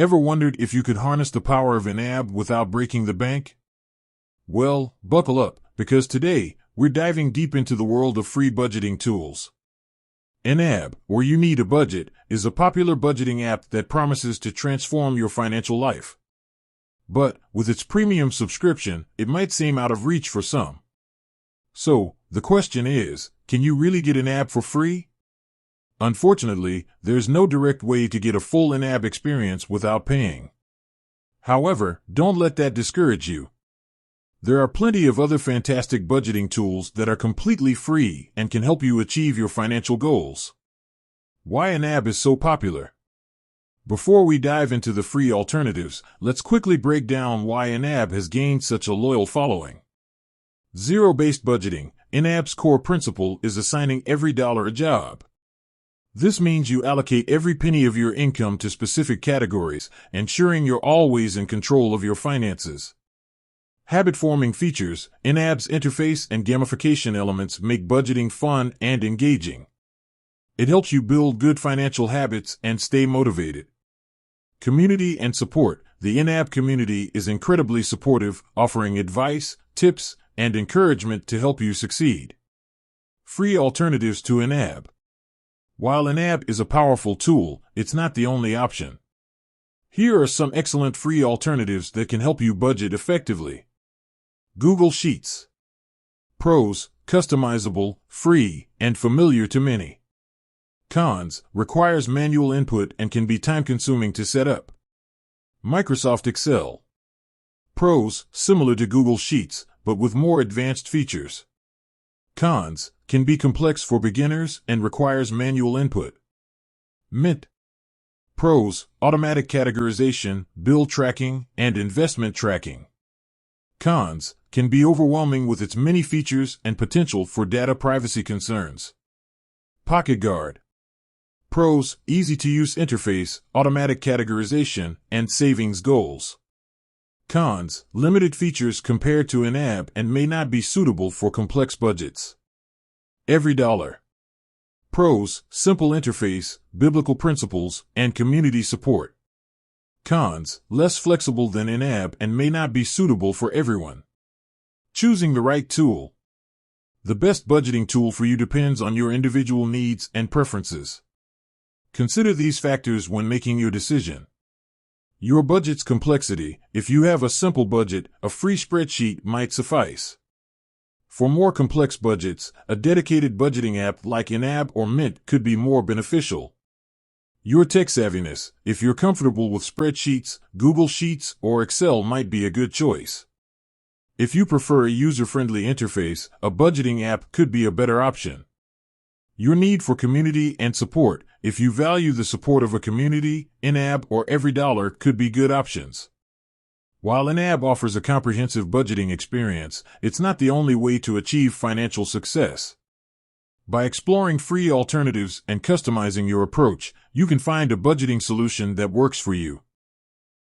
Ever wondered if you could harness the power of YNAB without breaking the bank? Well, buckle up, because today, we're diving deep into the world of free budgeting tools. YNAB, or You Need a Budget, is a popular budgeting app that promises to transform your financial life. But, with its premium subscription, it might seem out of reach for some. So, the question is, can you really get YNAB for free? Unfortunately, there's no direct way to get a full YNAB experience without paying. However, don't let that discourage you. There are plenty of other fantastic budgeting tools that are completely free and can help you achieve your financial goals. Why YNAB is so popular? Before we dive into the free alternatives, let's quickly break down why YNAB has gained such a loyal following. Zero-based budgeting. YNAB's core principle is assigning every dollar a job. This means you allocate every penny of your income to specific categories, ensuring you're always in control of your finances. Habit-forming features. YNAB's interface and gamification elements make budgeting fun and engaging. It helps you build good financial habits and stay motivated. Community and support. The YNAB community is incredibly supportive, offering advice, tips, and encouragement to help you succeed. Free alternatives to YNAB. While YNAB is a powerful tool, it's not the only option. Here are some excellent free alternatives that can help you budget effectively. Google Sheets. Pros: customizable, free, and familiar to many. Cons: requires manual input and can be time-consuming to set up. Microsoft Excel. Pros: similar to Google Sheets, but with more advanced features. Cons: can be complex for beginners and requires manual input. Mint. Pros: automatic categorization, bill tracking, and investment tracking. Cons: can be overwhelming with its many features and potential for data privacy concerns. Pocket Guard. Pros: easy-to-use interface, automatic categorization, and savings goals. Cons: limited features compared to YNAB and may not be suitable for complex budgets. Every Dollar. Pros: simple interface, biblical principles, and community support. Cons: less flexible than YNAB and may not be suitable for everyone. Choosing the right tool. The best budgeting tool for you depends on your individual needs and preferences. Consider these factors when making your decision. Your budget's complexity. If you have a simple budget, a free spreadsheet might suffice. For more complex budgets, a dedicated budgeting app like YNAB or Mint could be more beneficial. Your tech savviness. If you're comfortable with spreadsheets, Google Sheets or Excel might be a good choice. If you prefer a user-friendly interface, a budgeting app could be a better option. Your need for community and support. If you value the support of a community, YNAB or Every Dollar could be good options. While YNAB offers a comprehensive budgeting experience, it's not the only way to achieve financial success. By exploring free alternatives and customizing your approach, you can find a budgeting solution that works for you.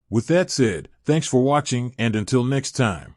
With that said, thanks for watching, and until next time.